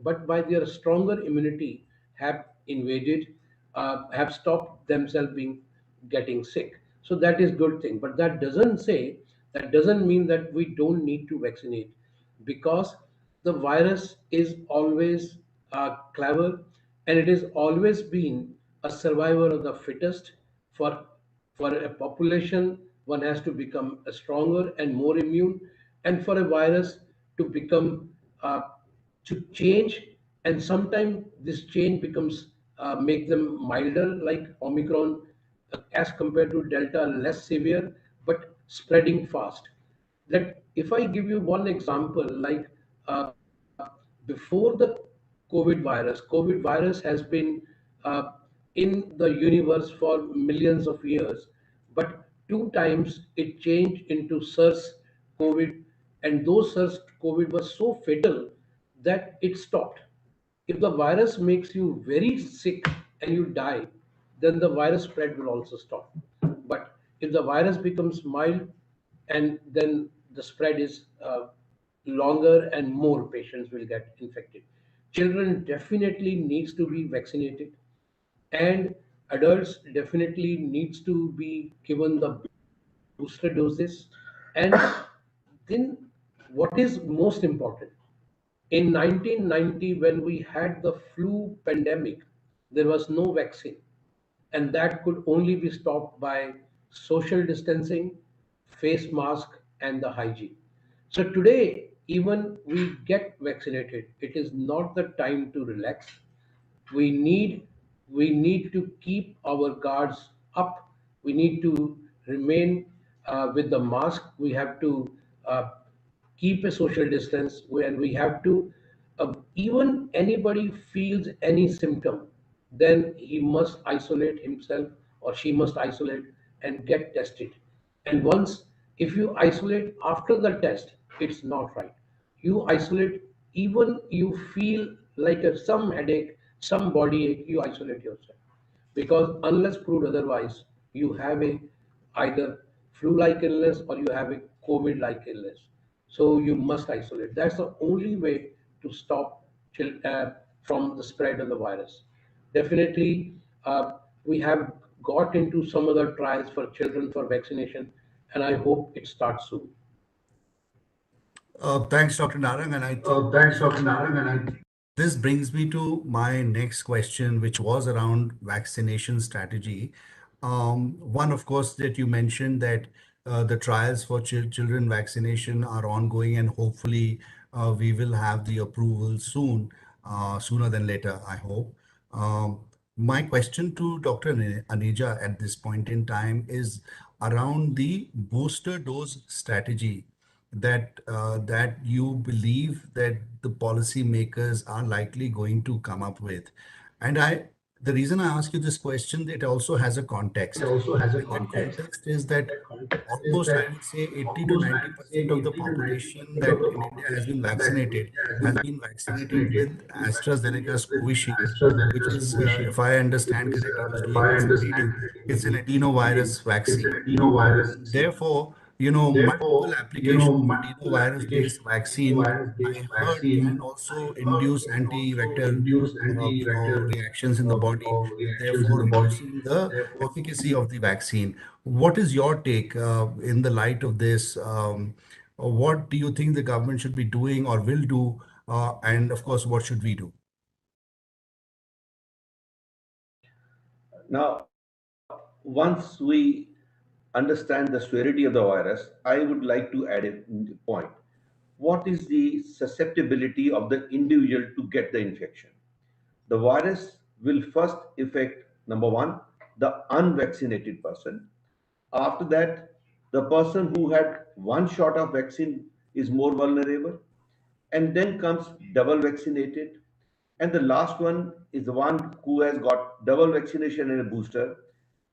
but by their stronger immunity have invaded, have stopped themselves being getting sick. So that is good thing. But that doesn't mean that we don't need to vaccinate, because the virus is always clever, and it has always been a survivor of the fittest. For for a population, one has to become a stronger and more immune, and for a virus to become uh, to change, and sometimes this change becomes make them milder, like Omicron, as compared to Delta, less severe but spreading fast. That if I give you one example, like uh, before the COVID virus has been uh, in the universe for millions of years, but two times it changed into SARS COVID, and those SARS COVID was so fatal that it stopped. If the virus makes you very sick and you die, then the virus spread will also stop. But if the virus becomes mild, and then the spread is longer and more patients will get infected. Children definitely needs to be vaccinated, and adults definitely needs to be given the booster doses. And then what is most important, in 1990, when we had the flu pandemic, there was no vaccine, and that could only be stopped by social distancing, face mask, and the hygiene. So today, even we get vaccinated, it is not the time to relax. We need we need to keep our guards up. We need to remain with the mask. We have to uh, keep a social distance, and we have to, even anybody feels any symptom, then he must isolate himself, or she must isolate and get tested. And once, if you isolate after the test, it's not right. You isolate, even you feel like some headache, some body ache, you isolate yourself, because unless proved otherwise, you have a either flu-like illness or you have a COVID-like illness. So you must isolate. That's the only way to stop from the spread of the virus. Definitely, we have got into some other trials for children for vaccination, and I hope it starts soon. Thanks, Dr. Narang. And I think Thanks, Dr. Narang. And this brings me to my next question, which was around vaccination strategy. One, of course, that you mentioned that the trials for children vaccination are ongoing, and hopefully we will have the approval soon, sooner than later, I hope. Um, my question to Dr. Aneja at this point in time is around the booster dose strategy that you believe that the policymakers are likely going to come up with. And the reason I ask you this question, it also has a it context. also has a And that context. context is that That context is almost, I that would say, 80 to almost, I would say, 90% of the 80 to 90% population of that the in India has been population that in vaccinated India has been vaccinated with has been vaccinated AstraZeneca's with Covishield, which AstraZeneca's is, Covishield, if I which understand is, correct, I was if doing I some understand reading, correctly, it's an reading, adenovirus it's an vaccine. adenovirus vaccine. Therefore, multiple Therefore, applications of multiple adenovirus-based applications of vaccine, adenovirus-based I heard, can vaccine, I also heard, induce can also anti-vector, induce anti-vector reactions in the body, reactions in therefore the body. reducing the Therefore, efficacy of the vaccine. What is your take in the light of this? What do you think the government should be doing or will do? And of course, what should we do? now, once we understand the severity of the virus, I would like to add a point. What is the susceptibility of the individual to get the infection? The virus will first affect, number one, the unvaccinated person. After that, the person who had one shot of vaccine is more vulnerable. And then comes double vaccinated. And the last one is the one who has got double vaccination and a booster.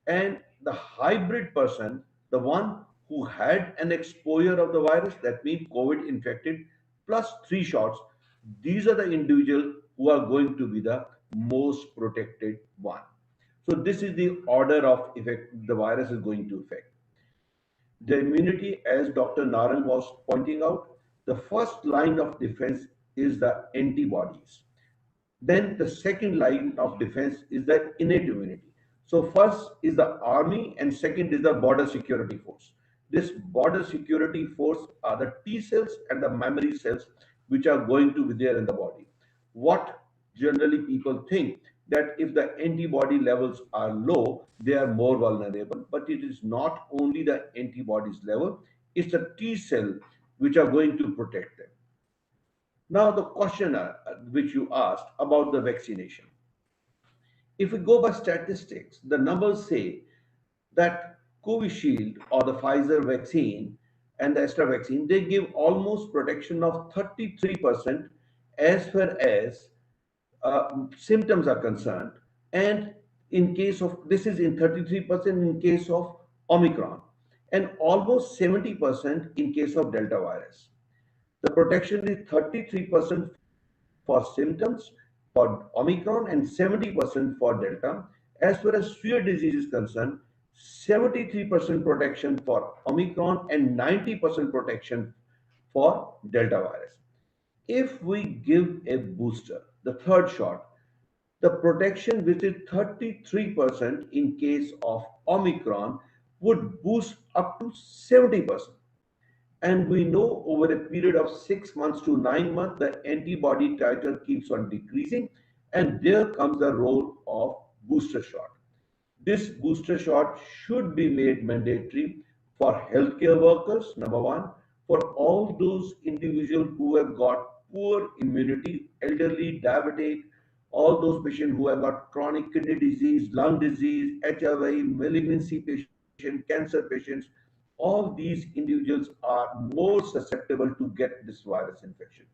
And the hybrid person, the one who had an exposure of the virus, that means COVID infected, plus three shots, these are the individuals who are going to be the most protected one. So this is the order of effect the virus is going to affect. The immunity, as Dr. Naran was pointing out, the first line of defense is the antibodies. Then the second line of defense is the innate immunity. So first is the army and second is the border security force. This border security force are the T cells and the memory cells which are going to be there in the body. What generally people think that if the antibody levels are low, they are more vulnerable, but it is not only the antibodies level, it's the T cell which are going to protect them. Now, the question which you asked about the vaccination. If we go by statistics, the numbers say that Covishield or the Pfizer vaccine and the Astra vaccine, they give almost protection of 33% as far as symptoms are concerned. And in case of, this is in 33% in case of Omicron, and almost 70% in case of Delta virus. The protection is 33% for symptoms for Omicron and 70% for Delta. As far as severe disease is concerned, 73% protection for Omicron and 90% protection for Delta virus. If we give a booster, the third shot, the protection which is 33% in case of Omicron would boost up to 70%. And we know over a period of 6 months to 9 months, the antibody titer keeps on decreasing, and there comes the role of booster shot. This booster shot should be made mandatory for healthcare workers, number one, for all those individuals who have got poor immunity, elderly, diabetic, all those patients who have got chronic kidney disease, lung disease, HIV, malignancy patient, cancer patients. All these individuals are more susceptible to get this virus infection.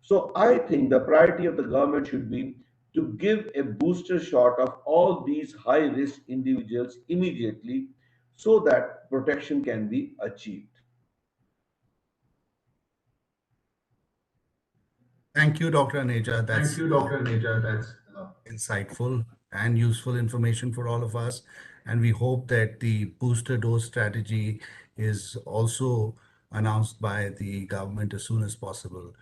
So I think the priority of the government should be to give a booster shot of all these high risk individuals immediately so that protection can be achieved. Thank you, Dr. Aneja. Thank That's you, Dr. Neja. That's insightful and useful information for all of us. And we hope that the booster dose strategy is also announced by the government as soon as possible.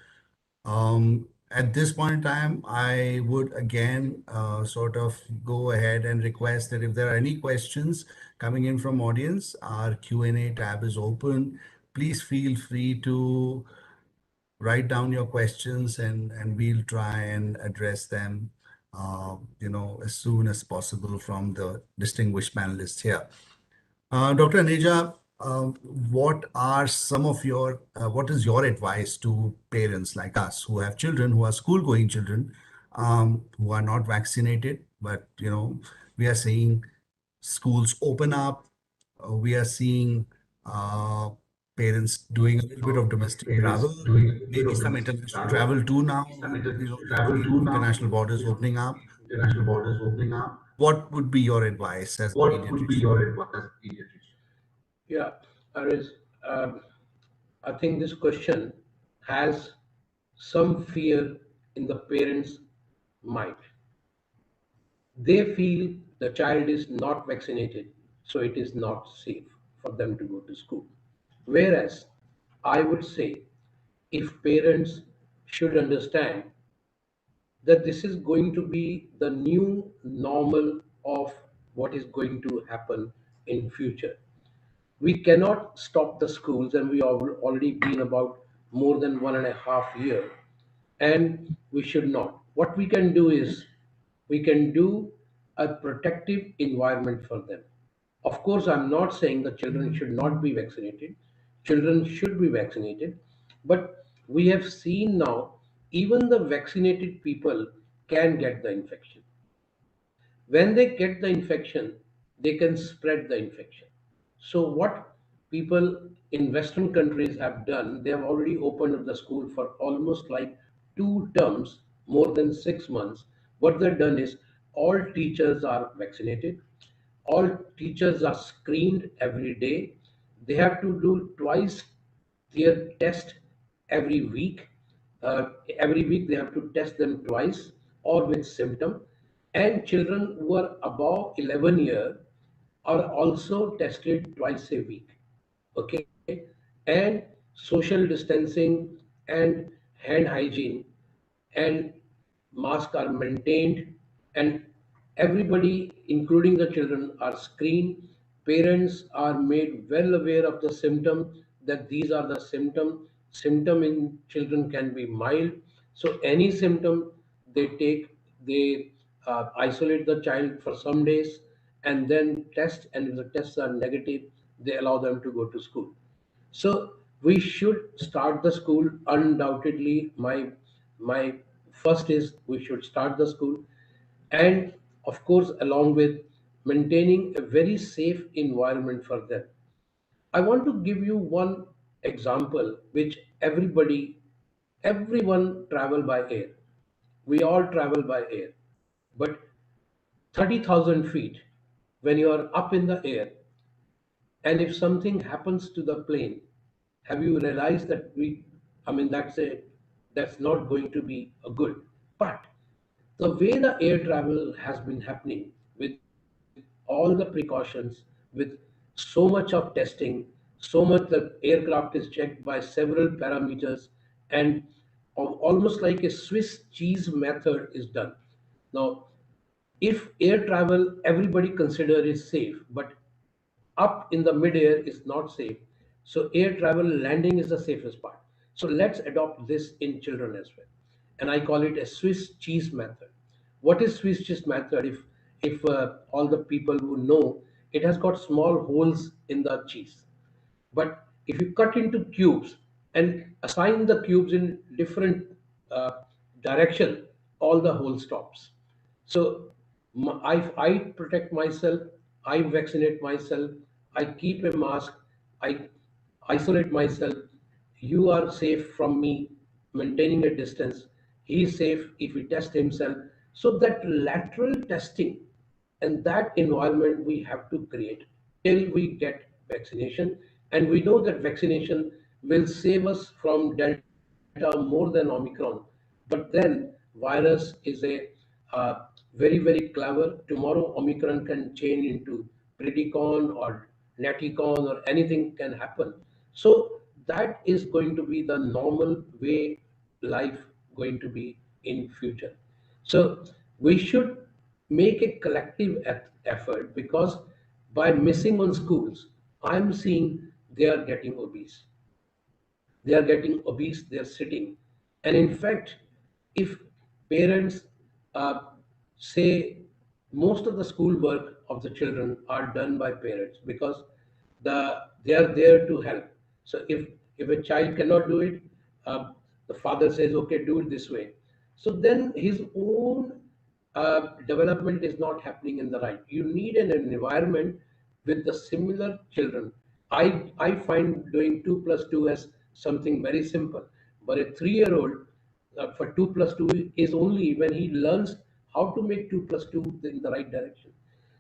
At this point in time, I would again sort of go ahead and request that if there are any questions coming in from audience, our Q&A tab is open. Please feel free to write down your questions and we'll try and address them, as soon as possible from the distinguished panelists here. Dr. Aneja, what are some of your, what is your advice to parents like us who have children, who are school-going children, who are not vaccinated, but, we are seeing schools open up. We are seeing uh, parents doing a little bit of domestic parents travel, doing a bit maybe of some domestic international travel, travel too now, maybe some with international the travel too now, international borders opening up. international borders opening up. What would be your advice as a What would be pediatrician? your advice as a pediatrician? Yeah, Aris, um, I think this question has some fear in the parents' mind. They feel the child is not vaccinated, so it is not safe for them to go to school. Whereas I would say if parents should understand that this is going to be the new normal of what is going to happen in future. We cannot stop the schools, and we have already been about more than 1.5 year, and we should not. What we can do is we can do a protective environment for them. Of course, I'm not saying the children should not be vaccinated. Children should be vaccinated, but we have seen now even the vaccinated people can get the infection. When they get the infection, they can spread the infection. So what people in Western countries have done, they have already opened up the school for almost like 2 terms, more than 6 months. What they've done is all teachers are vaccinated, all teachers are screened every day. They have to do twice their test every week. Every week they have to test them twice or with symptom. And children who are above 11 year are also tested twice a week. Okay, and social distancing and hand hygiene and masks are maintained, and everybody, including the children, are screened. Parents are made well aware of the symptom, that these are the symptom in children can be mild. So any symptom they take, they isolate the child for some days and then test, and if the tests are negative, they allow them to go to school. So we should start the school undoubtedly. My first is we should start the school, and of course, along with maintaining a very safe environment for them. I want to give you one example which everyone travel by air. We all travel by air, but 30,000 feet, when you are up in the air, and if something happens to the plane, have you realized that I mean, that's not going to be a good. But the way the air travel has been happening, with all the precautions, with so much of testing, so much the aircraft is checked by several parameters, and almost like a Swiss cheese method is done. Now, if air travel everybody consider is safe, but up in the midair is not safe. So air travel landing is the safest part. So let's adopt this in children as well. And I call it a Swiss cheese method. What is Swiss cheese method? If all the people who know, it has got small holes in the cheese. But if you cut into cubes and assign the cubes in different uh, direction, all the hole stops. So I protect myself, I vaccinate myself, I keep a mask, I isolate myself. You are safe from me, maintaining a distance. He is safe if he tests himself. So that lateral testing and that environment we have to create till we get vaccination. And we know that vaccination will save us from Delta more than Omicron. But then virus is a very, very clever. Tomorrow Omicron can change into Predicon or Naticon, or anything can happen. So that is going to be the normal way life going to be in future. So we should make a collective effort, because by missing on schools, I'm seeing they are getting obese. They are getting obese, they are sitting. And in fact, if parents say, most of the school work of the children are done by parents, because they are there to help. So if a child cannot do it, the father says, okay, do it this way. So then his own development is not happening in the right. You need an environment with the similar children. I find doing 2 plus 2 as something very simple, but a 3-year-old, for 2 plus 2 is only when he learns how to make 2 plus 2 in the right direction.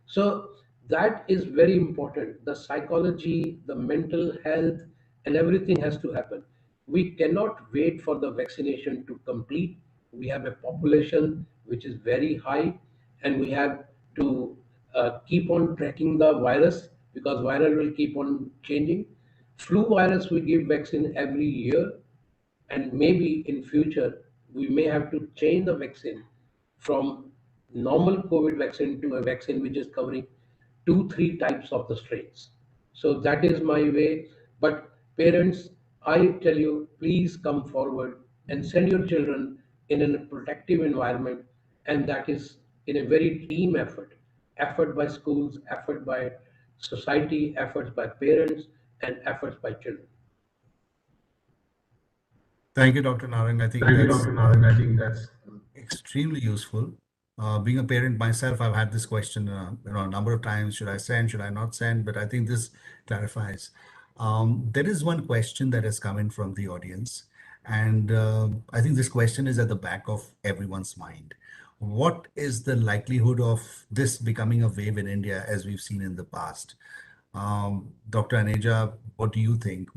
So that is very important. The psychology, the mental health, and everything has to happen. We cannot wait for the vaccination to complete. We have a population which is very high, and we have to keep on tracking the virus, because virus will keep on changing. Flu virus we give vaccine every year, and maybe in future we may have to change the vaccine from normal COVID vaccine to a vaccine which is covering 2 3 types of the strains. So that is my way. But parents, I tell you, please come forward and send your children in a protective environment, and that is in a very team effort by schools, effort by society, efforts by parents, and efforts by children. Thank you, Dr. Narang. I think Thank you, that's Dr. Narang. I think that's extremely useful. Being a parent myself, I've had this question a number of times. Should I send? Should I not send? But I think this clarifies. There is one question that has come in from the audience, and I think this question is at the back of everyone's mind. What is the likelihood of this becoming a wave in India as we've seen in the past? Dr. Aneja, what do you think?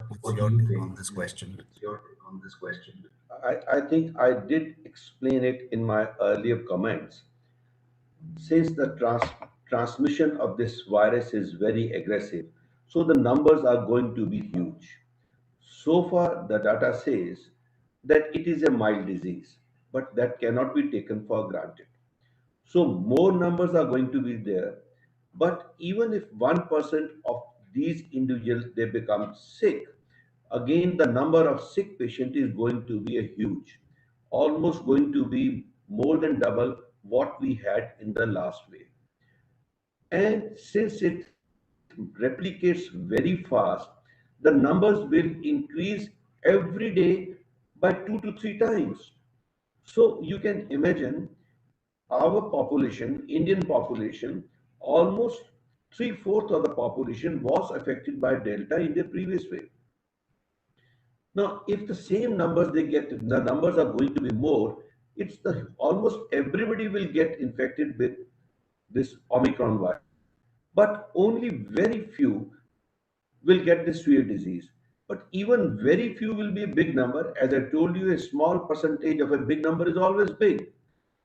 What's what do your you take think? on this question? What's your take on this question? I think I did explain it in my earlier comments. Since the transmission of this virus is very aggressive, so the numbers are going to be huge. So far, the data says that it is a mild disease. but that cannot be taken for granted. So more numbers are going to be there. But even if 1% of these individuals they become sick, again the number of sick patients is going to be a huge, almost going to be more than double what we had in the last wave. And since it replicates very fast, the numbers will increase every day by 2 to 3 times. So you can imagine our population, Indian population, almost three-fourths of the population was affected by Delta in the previous wave. Now, if the same numbers they get, the numbers are going to be more, it's the almost everybody will get infected with this Omicron virus. But only very few will get this severe disease. But even very few will be a big number. As I told you, a small percentage of a big number is always big.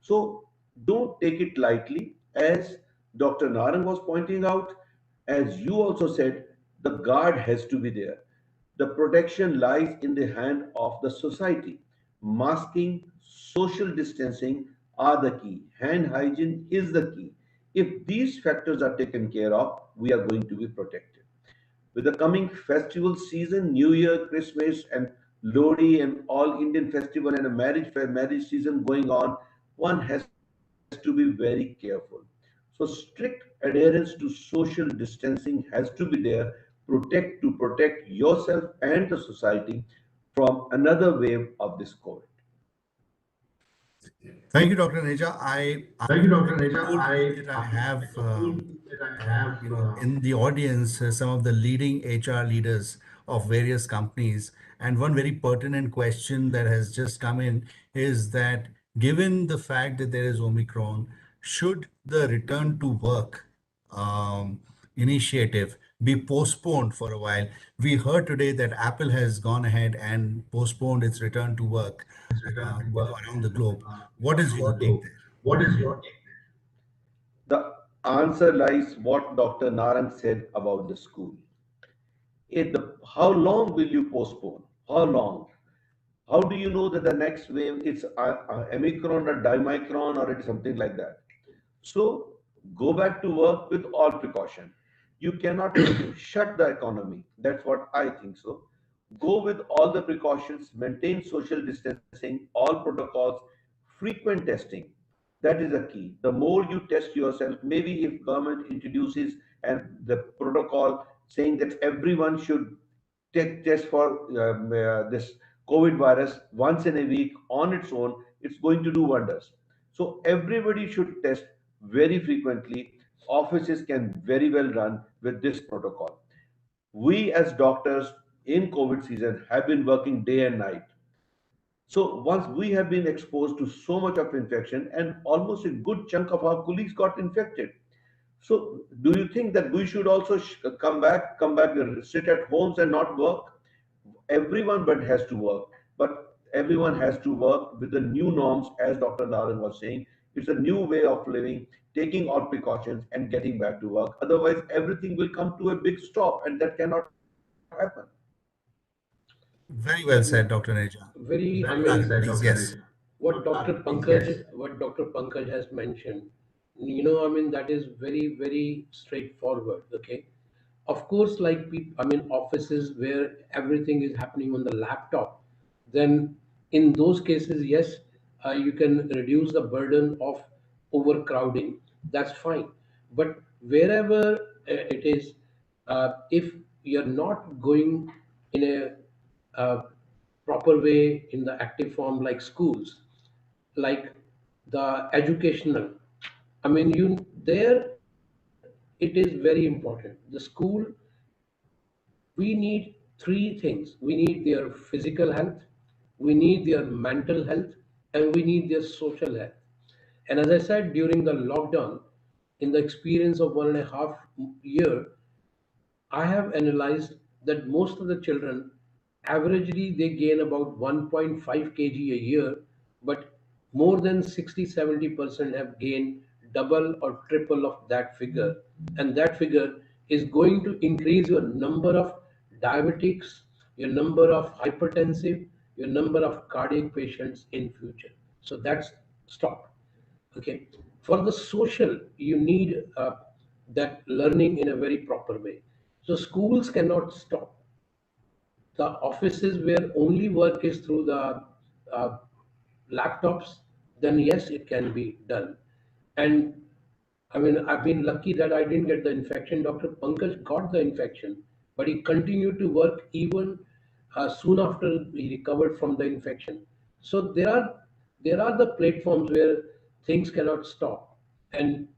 So don't take it lightly. As Dr. Narang was pointing out, as you also said, the guard has to be there. The protection lies in the hand of the society. Masking, social distancing are the key. Hand hygiene is the key. If these factors are taken care of, we are going to be protected. With the coming festival season, New Year, Christmas, and Lodi, and all Indian festival and a marriage season going on, one has to be very careful. So strict adherence to social distancing has to be there, protect yourself and the society from another wave of this COVID. Thank you, Dr. Neja. I Thank you, Dr. am Neja. told that I have, That I have, in the audience, some of the leading HR leaders of various companies. And one very pertinent question that has just come in is that given the fact that there is Omicron, should the return to work um, initiative be postponed for a while? We heard today that Apple has gone ahead and postponed its return to work, return to work around the globe. What is your around the take globe. there? What is your take? The answer lies what Dr. Narang said about the school. How long will you postpone? How long? How do you know that the next wave it's Omicron or Dimicron or it's something like that? So go back to work with all precaution. You cannot shut the economy. That's what I think so. Go with all the precautions, maintain social distancing, all protocols, frequent testing. That is the key. The more you test yourself, maybe if government introduces and the protocol saying that everyone should take test for this COVID virus once in a week on its own, it's going to do wonders. So everybody should test very frequently. Offices can very well run with this protocol. We as doctors in COVID season have been working day and night. So once we have been exposed to so much of infection and almost a good chunk of our colleagues got infected. So do you think that we should also come back, sit at homes and not work? Everyone but has to work, but everyone has to work with the new norms, as Dr. Naran was saying. It's a new way of living, taking all precautions and getting back to work. Otherwise, everything will come to a big stop, and that cannot happen. Very well said, Dr. Neja. Very, I Very well mean, said, Please, Dr. yes. Neja. Yes. What Dr. Pankaj has mentioned, you know, I mean, that is very, very straightforward. Okay. Of course, like people, I mean, offices where everything is happening on the laptop, then in those cases, yes, you can reduce the burden of overcrowding. That's fine. But wherever it is, if you're not going in a proper way in the active form like schools, like the educational, I mean, you there it is very important. The school, we need three things. We need their physical health, we need their mental health, and we need their social health. And as I said, during the lockdown, in the experience of 1.5 year, I have analyzed that most of the children, averagely, they gain about 1.5 kg a year, but more than 60-70% have gained double or triple of that figure. And that figure is going to increase your number of diabetics, your number of hypertensive, your number of cardiac patients in future. So that's stopped. Okay. For the social, you need that learning in a very proper way. So schools cannot stop. The offices where only work is through the uh, laptops, then yes, it can be done. And I mean, I've been lucky that I didn't get the infection. Dr. Pankaj got the infection, but he continued to work even soon after he recovered from the infection. So there are the platforms where things cannot stop, and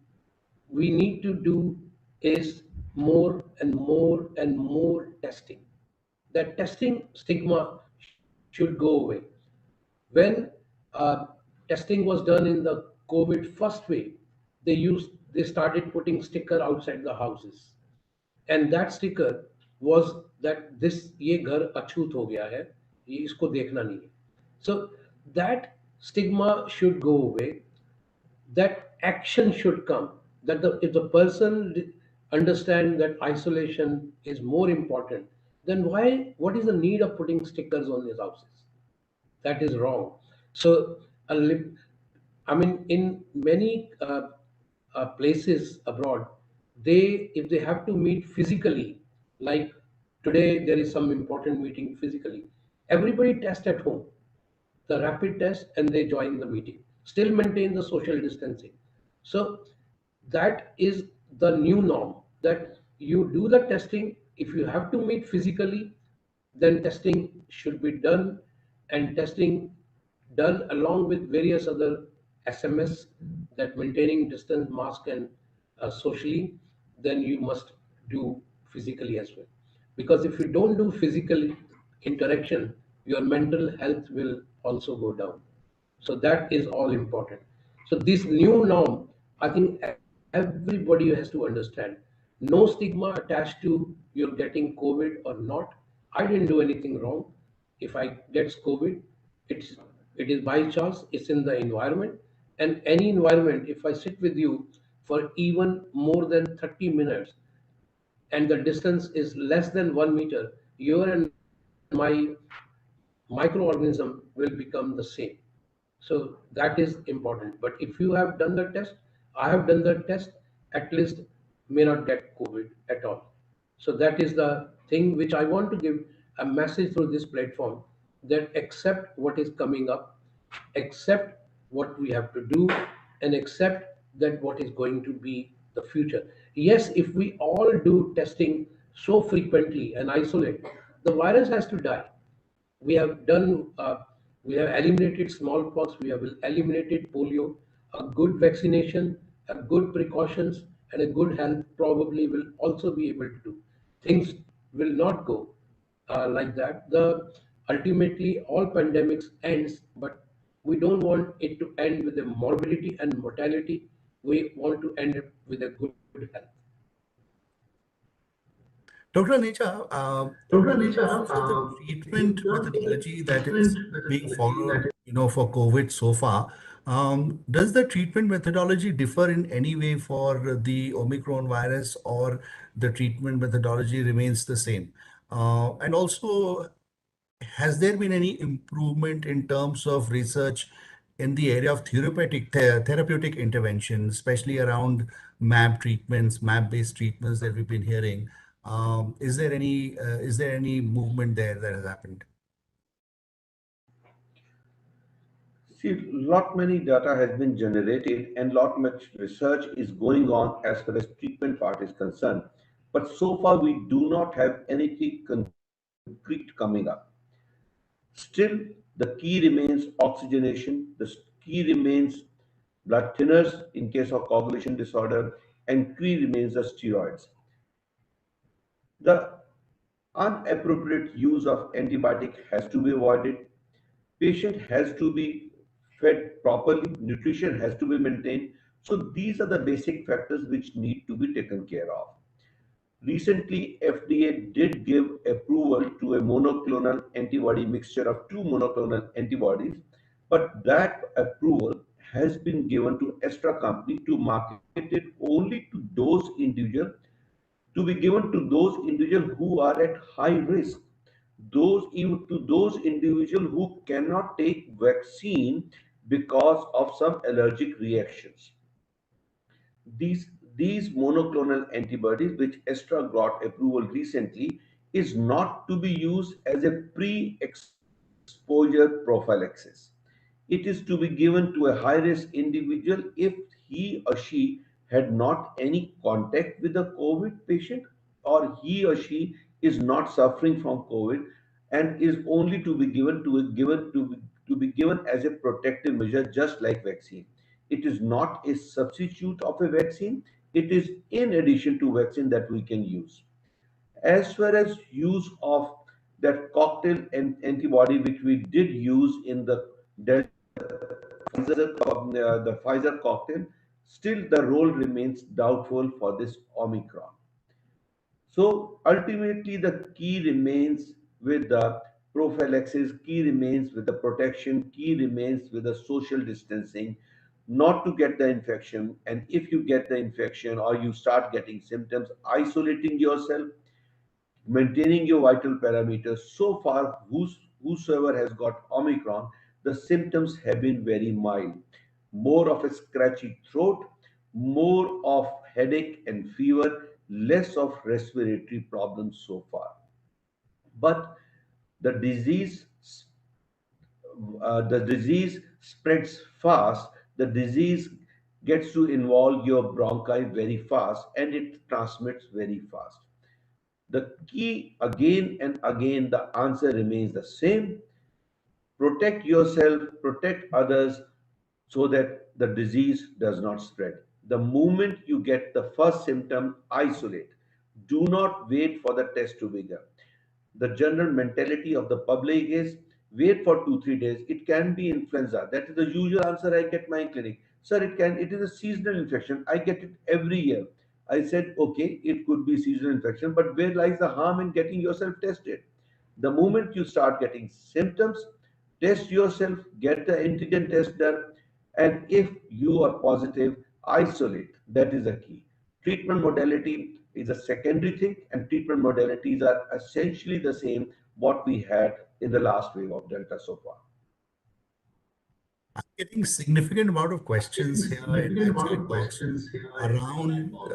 we need to do is more and more and more testing. That testing stigma should go away. When uh, testing was done in the COVID first wave, they started putting sticker outside the houses, and that sticker was that this ये घर अछूत हो गया है, ये इसको देखना नहीं है. So that stigma should go away. That action should come. That if the person understand that isolation is more important, then what is the need of putting stickers on his houses? That is wrong. So, I mean, in many places abroad, if they have to meet physically, like today there is some important meeting physically, everybody test at home, the rapid test, and they join the meeting. Still maintain the social distancing. So that is the new norm. That you do the testing. If you have to meet physically, then testing should be done, and testing done along with various other SMS, that maintaining distance, mask, and socially, then you must do physically as well. Because if you don't do physical interaction, your mental health will also go down. So that is all important. So this new norm, I think everybody has to understand. No stigma attached to you're getting COVID or not. I didn't do anything wrong. If I gets COVID, it's it is by chance. It's in the environment, and any environment. If I sit with you for even more than 30 minutes, and the distance is less than 1 meter, your and my microorganism will become the same. So that is important. But if you have done the test, I have done the test, at least may not get COVID at all. So that is the thing which I want to give a message through this platform, that accept what is coming up, accept what we have to do, and accept that what is going to be the future. Yes, if we all do testing so frequently and isolate, the virus has to die. We have done, we have eliminated smallpox, we have eliminated polio. A good vaccination, a good precautions, and a good health probably will also be able to do. Things will not go like that. The ultimately all pandemics ends, but we don't want it to end with a morbidity and mortality. We want to end it with a good health. Dr. Aneja, Dr. in Nisha, terms of the in treatment terms of the methodology that treatment is being methodology followed, that for COVID so far, does the treatment methodology differ in any way for the Omicron virus, or the treatment methodology remains the same? And also, has there been any improvement in terms of research in the area of therapeutic intervention, especially around MAB treatments, MAB-based treatments that we've been hearing? Is there any movement there that has happened? See, lot many data has been generated and lot much research is going on as far as treatment part is concerned. But so far we do not have anything concrete coming up. Still, the key remains oxygenation. The key remains blood thinners in case of coagulation disorder, and key remains the steroids. The unappropriate use of antibiotic has to be avoided. Patient has to be fed properly, nutrition has to be maintained. So these are the basic factors which need to be taken care of. Recently, FDA did give approval to a monoclonal antibody mixture of two monoclonal antibodies, but that approval has been given to Astra company to market it only to those individuals, to be given to those individuals who are at high risk, those even to those individuals who cannot take vaccine because of some allergic reactions. These monoclonal antibodies, which Astra got approval recently, is not to be used as a pre-exposure prophylaxis. It is to be given to a high-risk individual if he or she had not any contact with the COVID patient, or he or she is not suffering from COVID, and is only to be given as a protective measure, just like vaccine. It is not a substitute of a vaccine. It is in addition to vaccine that we can use. As far as use of that cocktail and antibody, which we did use in the the Pfizer cocktail, still the role remains doubtful for this Omicron. So ultimately, the key remains with the prophylaxis, key remains with the protection, key remains with the social distancing, not to get the infection. And if you get the infection or you start getting symptoms, isolating yourself, maintaining your vital parameters. So far, whosoever has got Omicron, the symptoms have been very mild. More of a scratchy throat, more of headache and fever, less of respiratory problems so far. But the disease, the disease spreads fast. The disease gets to involve your bronchi very fast, and it transmits very fast. The key, again and again, the answer remains the same: protect yourself, protect others, so that the disease does not spread. The moment you get the first symptom, isolate. Do not wait for the test to be done. The general mentality of the public is wait for 2 3 days. It can be influenza. That is the usual answer I get my clinic. Sir, it is a seasonal infection. I get it every year. I said, okay, it could be seasonal infection, but where lies the harm in getting yourself tested? The moment you start getting symptoms, test yourself, get the antigen test done, and if you are positive, isolate. That is the key. Treatment modality is a secondary thing, and treatment modalities are essentially the same what we had in the last wave of Delta so far. I'm getting significant amount of Getting questions here in my significant amount chat of box questions here in my chat around box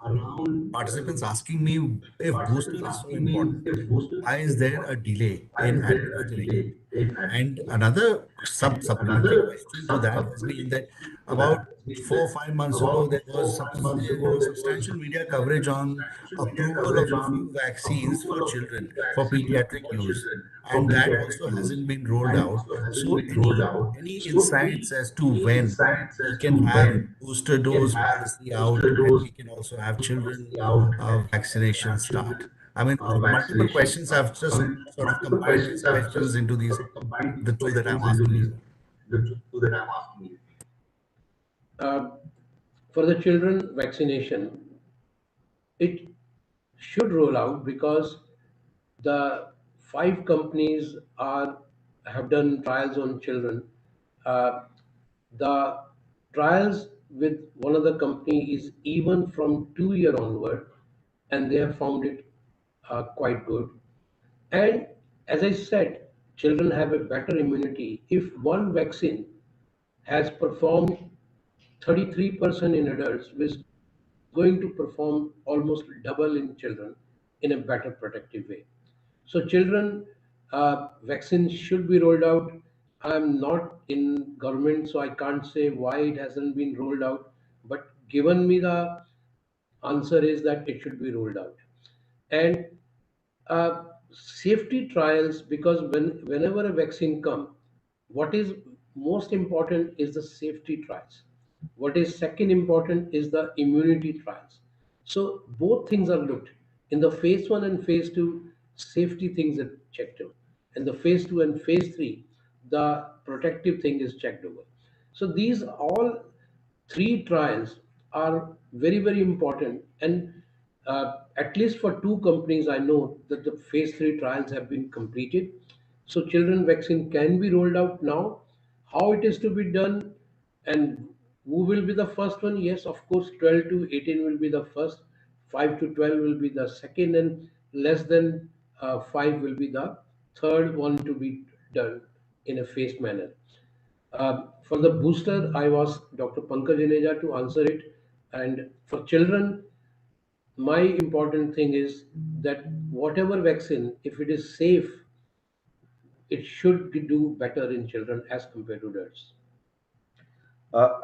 around participants asking me if booster participants is so asking me important. if booster Why is so is there a important. delay Why in is there a administering it? delay in And administering it? another And supplementary another question to that has been supplementary that question to about that has been four or that 5 months ago about there four was or 5 months there ago was there was substantial media coverage on substantial media approval of coverage a few on vaccines for approval of a children few for vaccines pediatric for use, children for and that pediatric also use, hasn't been rolled and out. also hasn't So been rolled out. any So insights as to any when insights we as can to have when booster we can dose have policy out booster and dose we can also have children policy out and we can also vaccination have start? children I mean, multiple vaccination questions. start. I've just sort of Multiple combined these questions. I've questions just into these, sort of combined the these two that I'm questions into asking these, you. the two that I'm asking you. Uh, for the children vaccination, it should roll out because the five companies are have done trials on children. Uh, the trials with one of the company is even from 2 year onward, and they have found it quite good. And as I said, children have a better immunity. If one vaccine has performed 33% in adults, which is going to perform almost double in children in a better protective way. So children vaccine should be rolled out. I'm not in government, so I can't say why it hasn't been rolled out. But given me the answer is that it should be rolled out. And safety trials, because whenever a vaccine comes, what is most important is the safety trials. What is second important is the immunity trials. So both things are looked in the phase 1 and phase 2. Safety things are checked out, and the phase 2 and phase 3, the protective thing is checked over. So these all three trials are very very important, and at least for two companies I know that the phase 3 trials have been completed. So children vaccine can be rolled out now. How it is to be done and who will be the first one? Yes, of course, 12 to 18 will be the first, 5 to 12 will be the second, and less than 5 will be the third one to be done in a phased manner. For the booster, I asked Dr. Pankaj Ineja to answer it. And for children, my important thing is that whatever vaccine, if it is safe, it should do better in children as compared to adults.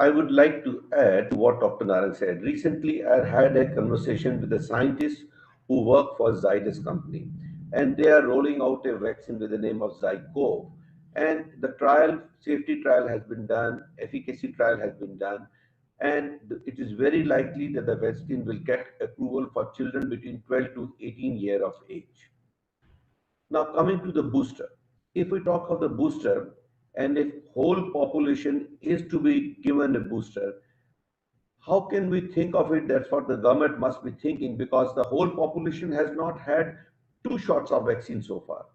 I would like to add to what Dr. Naran said. Recently, I had a conversation with the scientists who work for Zydus company, and they are rolling out a vaccine with the name of Zycov. And the trial, safety trial has been done, efficacy trial has been done, and it is very likely that the vaccine will get approval for children between 12 to 18 year of age. Now, coming to the booster, if we talk of the booster, and if whole population is to be given a booster, how can we think of it? That's what the government must be thinking because the whole population has not had two shots of vaccine so far.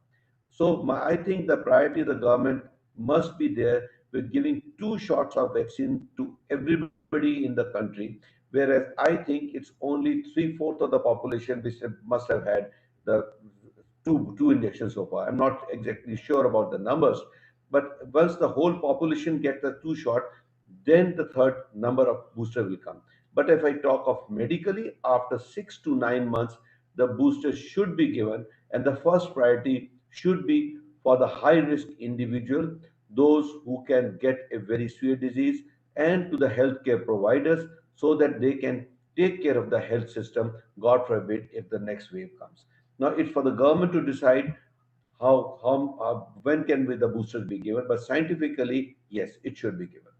So I think the priority of the government must be there with giving two shots of vaccine to everybody in the country, whereas I think it's only three-fourths of the population which must have had the two injections so far. I'm not exactly sure about the numbers, but once the whole population get the two shot, then the third number of booster will come. But if I talk of medically, after 6 to 9 months, the booster should be given, and the first priority should be for the high risk individual, those who can get a very severe disease, and to the healthcare providers so that they can take care of the health system, God forbid, if the next wave comes. Now, it's for the government to decide when can the boosters be given, but scientifically, yes, it should be given.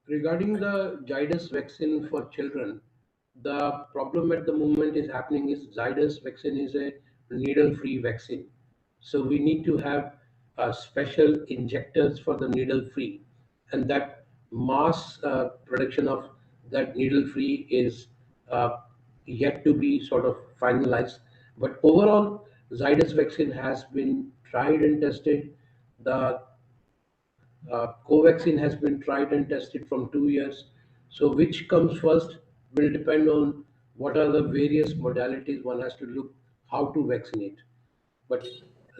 Regarding the Zydus vaccine for children, the problem at the moment is happening is Zydus vaccine is a needle-free vaccine. So we need to have special injectors for the needle-free, and that mass production of that needle-free is uh, yet to be sort of finalized. But overall, Zydus vaccine has been tried and tested. The Covaxin has been tried and tested from 2 years. So which comes first will depend on what are the various modalities one has to look how to vaccinate. But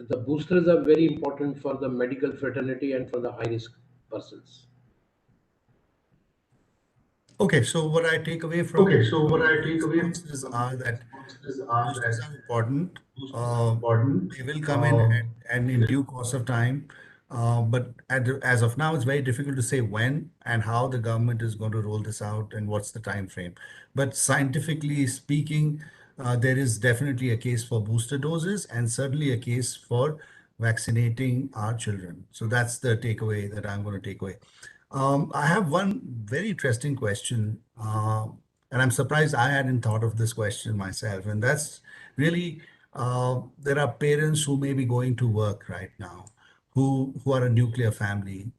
the boosters are very important for the medical fraternity and for the high risk persons. Okay, so what I take away Okay, from so what I take away responses from are that responses are boosters that are important. boosters are Uh, important. they will come in Um, and in due course of time. But as of now, it's very difficult to say when and how the government is going to roll this out and what's the time frame. But scientifically speaking, there is definitely a case for booster doses and certainly a case for vaccinating our children. So that's the takeaway that I'm going to take away. I have one very interesting question, and I'm surprised I hadn't thought of this question myself. And that's really there are parents who may be going to work right now, who are a nuclear family,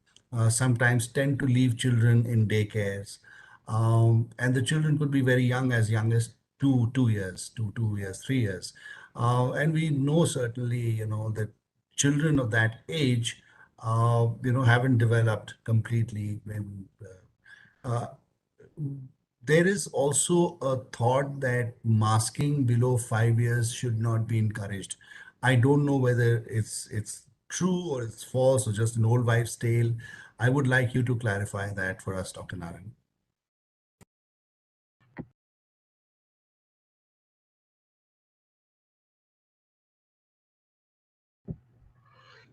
sometimes tend to leave children in daycares, and the children could be very young as 2 years, 2 years, 3 years, and we know certainly, that children of that age haven't developed completely. Uh, there is also a thought that masking below 5 years should not be encouraged. I don't know whether it's true or it's false or just an old wives' tale. I would like you to clarify that for us, Dr. Naran.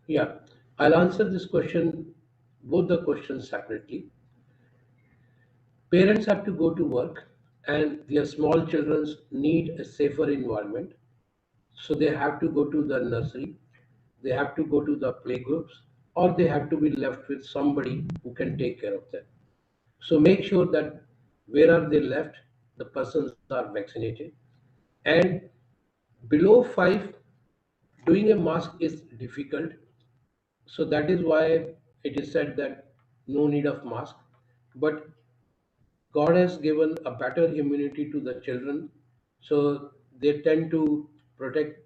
Yeah, I'll answer this question, both the questions separately. Parents have to go to work and their small children need a safer environment. So they have to go to the nursery, they have to go to the playgroups, or they have to be left with somebody who can take care of them. So make sure that where are they left, the persons are vaccinated. And below 5, doing a mask is difficult. So that is why it is said that no need of mask. But God has given a better immunity to the children, so they tend to protect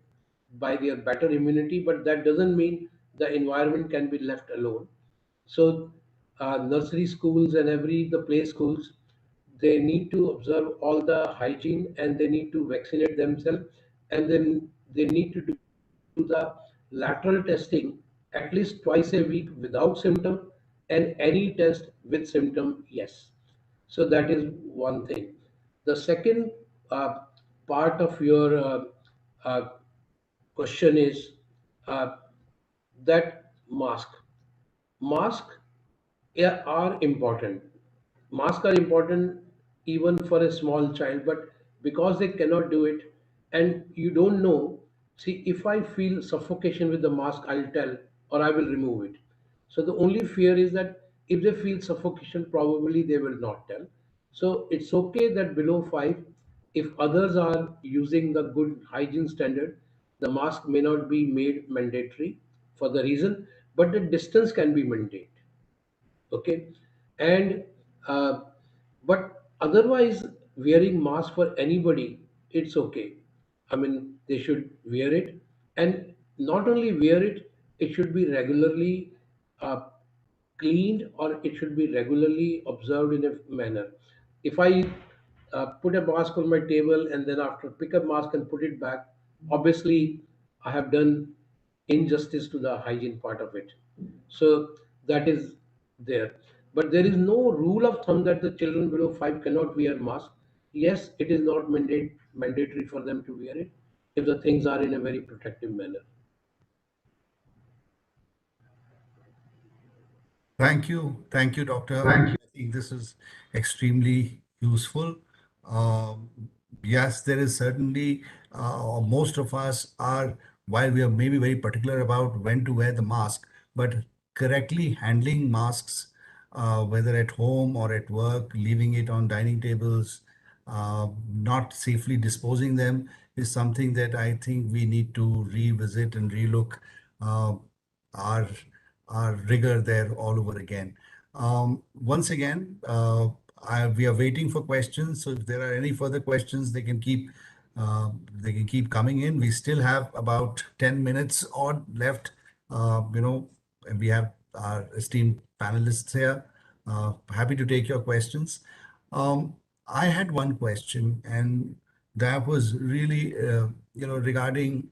by their better immunity, but that doesn't mean the environment can be left alone. So, nursery schools and every the play schools, they need to observe all the hygiene and they need to vaccinate themselves, and then they need to do the lateral testing at least twice a week without symptom, and any test with symptom, yes. So that is one thing. The second uh, part of your uh, question is uh, that mask yeah, are important. Masks are important even for a small child, but because they cannot do it and you don't know, see, if I feel suffocation with the mask, I'll tell or I will remove it. So the only fear is that if they feel suffocation, probably they will not tell. So it's okay that below 5, if others are using the good hygiene standard, the mask may not be made mandatory for the reason, but the distance can be maintained. Okay, and uh, but otherwise wearing mask for anybody, it's okay. I mean, they should wear it, and not only wear it, it should be regularly uh, cleaned, or it should be regularly observed in a manner. If I put a mask on my table and then after pick up mask and put it back, obviously I have done injustice to the hygiene part of it. So that is there. But there is no rule of thumb that the children below 5 cannot wear mask. Yes, it is not mandatory for them to wear it if the things are in a very protective manner. Thank you, Doctor. Thank you. I think this is extremely useful. Um, yes, there is certainly, most of us are, while we are maybe very particular about when to wear the mask, but correctly handling masks, whether at home or at work, leaving it on dining tables, not safely disposing them, is something that I think we need to revisit and relook uh, our rigor there all over again. Once again, we are waiting for questions. So if there are any further questions, they can keep coming in. We still have about 10 minutes odd left. And we have our esteemed panelists here. Happy to take your questions. Um, I had one question, and that was really, regarding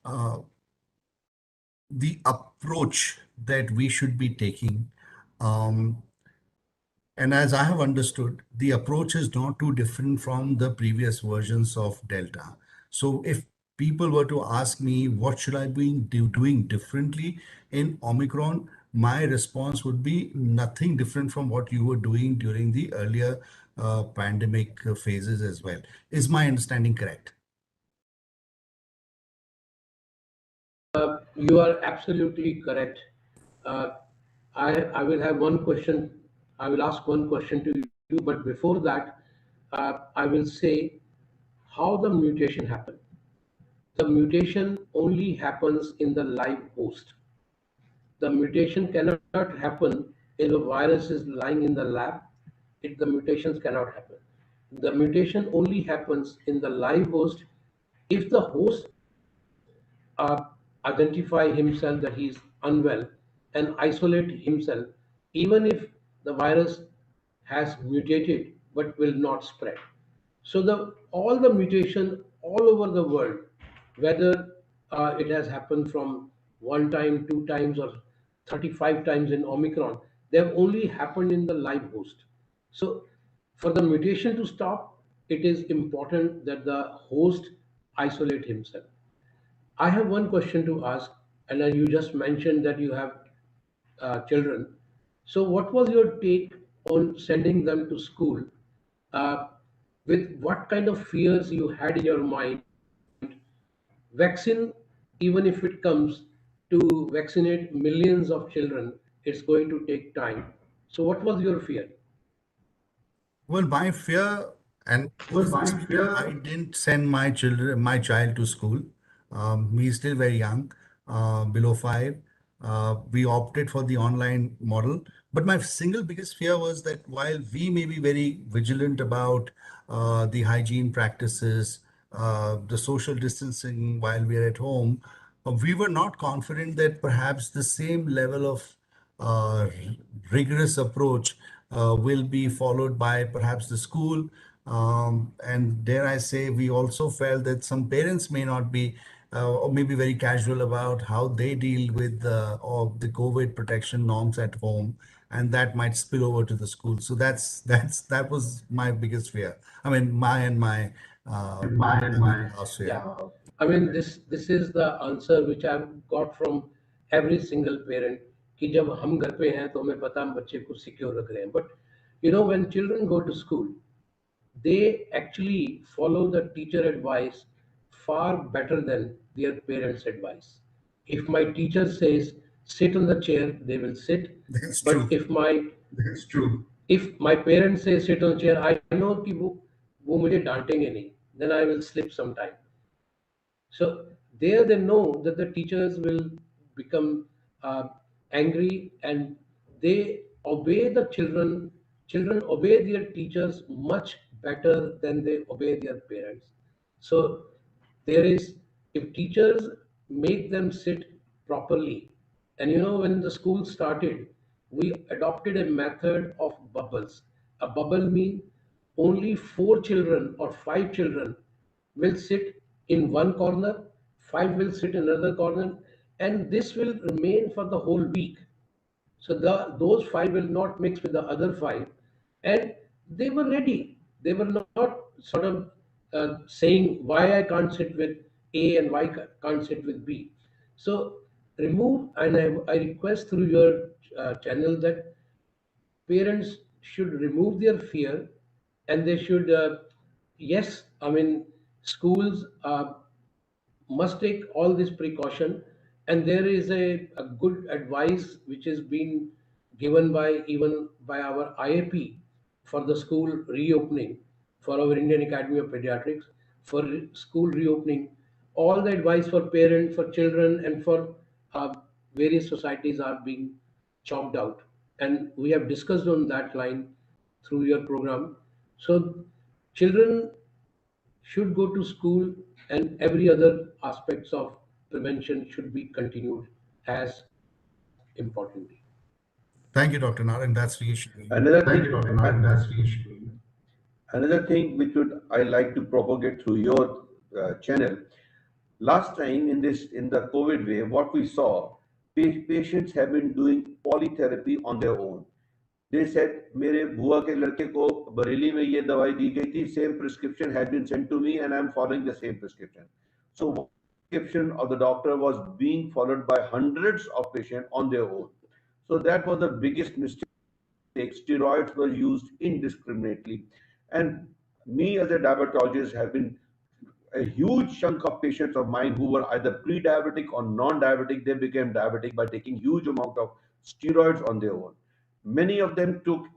uh, the approach that we should be taking. Um, and as I have understood, the approach is not too different from the previous versions of Delta. So if people were to ask me, what should I be doing differently in Omicron, my response would be nothing different from what you were doing during the earlier pandemic phases as well. Is my understanding correct? You are absolutely correct. Uh, I will have one question. I will ask one question to you, but before that, I will say how the mutation happened. The mutation only happens in the live host. The mutation cannot happen if the virus is lying in the lab. The mutations cannot happen. The mutation only happens in the live host if the host identify himself that he is unwell and isolate himself, even if the virus has mutated but will not spread. So the all the mutation all over the world, whether it has happened from one time, two times, or 35 times in Omicron, they have only happened in the live host. So for the mutation to stop, it is important that the host isolate himself. I have one question to ask, and then you just mentioned that you have children. So, what was your take on sending them to school? Uh, with what kind of fears you had in your mind? Vaccine, even if it comes to vaccinate millions of children, it's going to take time. So, what was your fear? Well, my fear, and Well, honestly my speaking, I fear. didn't send my child to school. He's still very young, below 5. We opted for the online model. But my single biggest fear was that while we may be very vigilant about the hygiene practices, the social distancing while we are at home, we were not confident that perhaps the same level of uh, rigorous approach will be followed by perhaps the school. And dare I say, we also felt that some parents may not be or maybe very casual about how they deal with the COVID protection norms at home, and that might spill over to the school. So that was my biggest fear. I mean, my uh, last fear. Yeah, I mean this is the answer which I've got from every single parent कि जब हम घर पे हैं तो हमें पता हम बच्चे को सिक्योर रख रहे हैं. But you know, when children go to school, they actually follow the teacher advice far better than their parents' advice. If my teacher says sit on the chair, they will sit. That's But true. if my parents say sit on the chair, I know कि वो मुझे डांटेंगे नहीं. Then I will slip sometime. So there they know that the teachers will become angry, and they obey the children. Children obey their teachers much better than they obey their parents. So there is, if teachers make them sit properly, and you know, when the school started, we adopted a method of bubbles. A bubble means only four children or five children will sit in one corner, five will sit in another corner, and this will remain for the whole week. So those five will not mix with the other five, and they were ready. They were not sort of saying why I can't sit with A and why can't sit with B. So remove, and I request through your channel that parents should remove their fear, and they should yes, I mean schools must take all this precaution, and there is a good advice which is being given by even by our IAP for the school reopening, for our Indian Academy of Pediatrics, for school reopening. All the advice for parents, for children, and for uh, various societies are being chalked out, and we have discussed on that line through your program. So children should go to school, and every other aspects of prevention should be continued as importantly. Thank you, Dr. Naran. That's reassuring. Another thing, another thing which would I like to propagate through your channel. Last time in the COVID wave, what we saw, patients have been doing polytherapy on their own. They said, मेरे बुआ के लड़के को बरेली में ये दवाई दी गई थी. Same prescription had been sent to me, and I'm following the same prescription. So one prescription of the doctor was being followed by hundreds of patients on their own. So that was the biggest mistake. Steroids were used indiscriminately, and me as a diabetologist have been a huge chunk of patients of mine who were either pre-diabetic or non-diabetic. They became diabetic by taking huge amount of steroids on their own. Many of them took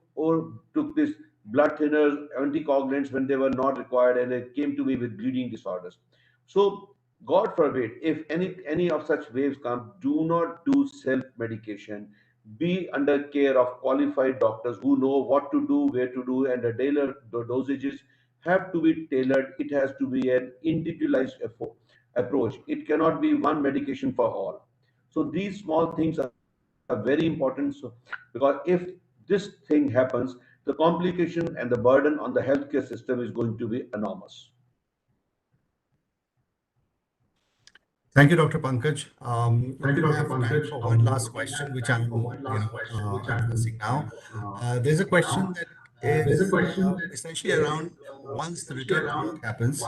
this blood thinners, anticoagulants when they were not required, and they came to me with bleeding disorders. So God forbid, if any of such waves come, do not do self-medication. Be under care of qualified doctors who know what to do, where to do, and the dosages have to be tailored. It has to be an individualized approach. It cannot be one medication for all. So these small things are very important. So, because if this thing happens, the complication and the burden on the healthcare system is going to be enormous. Thank you, Dr. Pankaj. We have time for one last question, which I'm, addressing now. There's a question that is essentially around once the return to work happens,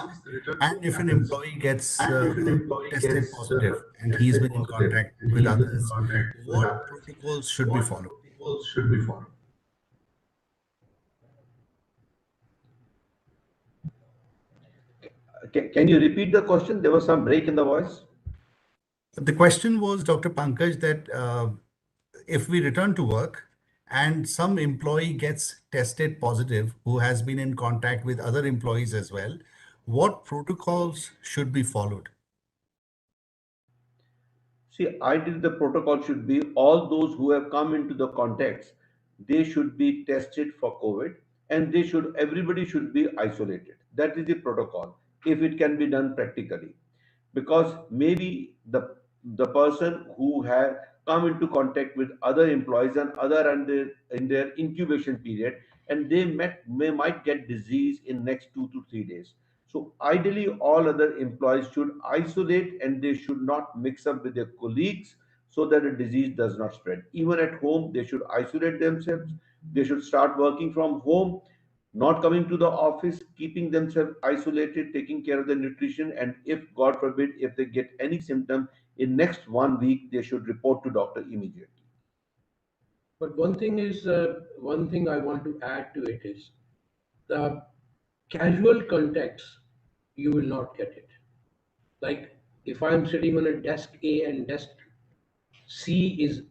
and if an employee gets tested positive and he's been in contact with others, what protocols should be followed? Can you repeat the question? There was some break in the voice. The question was, Dr. Pankaj, that if we return to work and some employee gets tested positive who has been in contact with other employees as well, what protocols should be followed? See, ideally, the protocol should be all those who have come into the contacts, they should be tested for COVID, and everybody should be isolated. That is the protocol, if it can be done practically. Because maybe the person who had come into contact with other employees and other in their incubation period, and they might get disease in next 2 to 3 days. So ideally, all other employees should isolate and they should not mix up with their colleagues so that the disease does not spread. Even at home, they should isolate themselves. They should start working from home, not coming to the office, keeping themselves isolated, taking care of their nutrition, and if God forbid, if they get any symptom in next 1 week, they should report to doctor immediately. But one thing I want to add to it is the casual contacts, you will not get it. Like if I'm sitting on a desk A and desk C is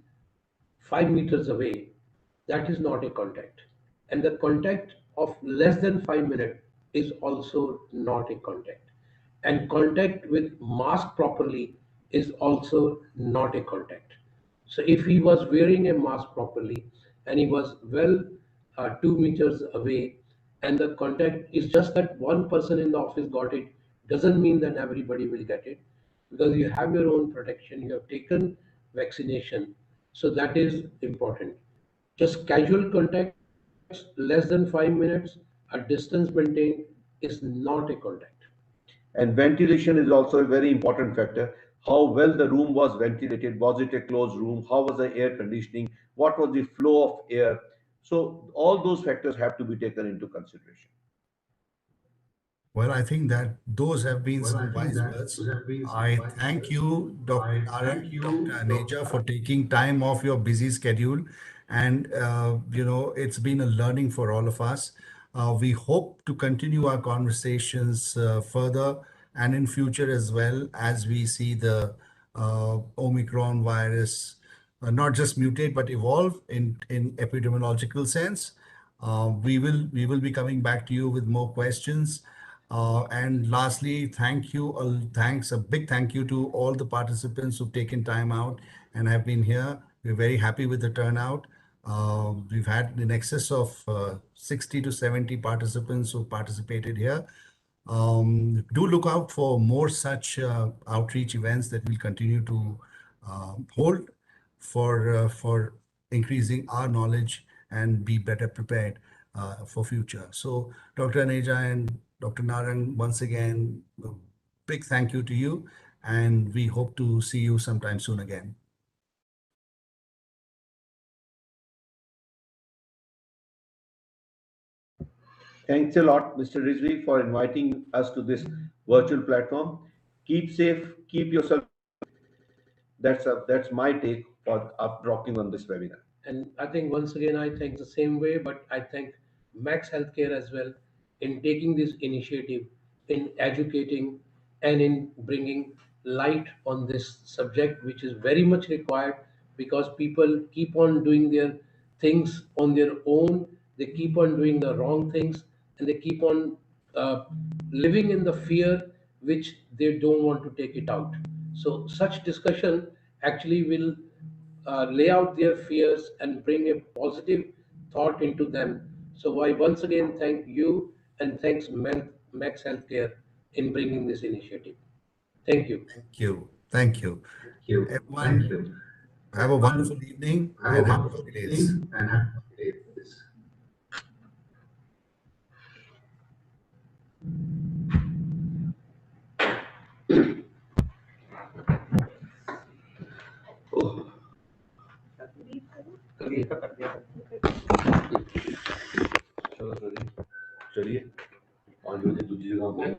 5 meters away, that is not a contact. And the contact of less than 5 minutes is also not a contact. And contact with mask properly is also not a contact. So if he was wearing a mask properly and he was well 2 meters away, and the contact is just that one person in the office got it, doesn't mean that everybody will get it, because you have your own protection, you have taken vaccination. So that is important. Just casual contacts less than 5 minutes, a distance maintained, is not a contact. And ventilation is also a very important factor. How well the room was ventilated. Was it a closed room? How was the air conditioning? What was the flow of air? So all those factors have to be taken into consideration. Well, I think that those have been Well, some I think wise that words. those have been some I wise thank words. you, Dr. I thank Naran, Dr. you, Aneja, Dr. for taking time off your busy schedule. And, it's been a learning for all of us. We hope to continue our conversations further and in future as well as we see the Omicron virus not just mutate but evolve in epidemiological sense. We will be coming back to you with more questions. And lastly, a big thank you to all the participants who've taken time out and have been here. We're very happy with the turnout. We've had in excess of 60 to 70 participants who participated here. Do look out for more such outreach events that we'll continue to hold for increasing our knowledge and be better prepared for future. So, Dr. Aneja and Dr. Naran, once again, a big thank you to you, and we hope to see you sometime soon again. Thanks a lot, Mr. Rizvi, for inviting us to this virtual platform. Keep safe, keep yourself. That's my take for up rocking on this webinar. And I think once again, I thank the same way, but I thank Max Healthcare as well in taking this initiative, in educating, and in bringing light on this subject, which is very much required because people keep on doing their things on their own. They keep on doing the wrong things, and they keep on uh, living in the fear which they don't want to take it out. So, such discussion actually will lay out their fears and bring a positive thought into them. So I once again thank you and thanks Max Healthcare in bringing this initiative. Thank you. Thank you. Thank you. Thank you. Thank Everyone, you. have a Everyone, wonderful evening have a and happy wonderful holidays. evening and happy holidays. Oh, चलो चलिए 5 बजे दूसरी जगह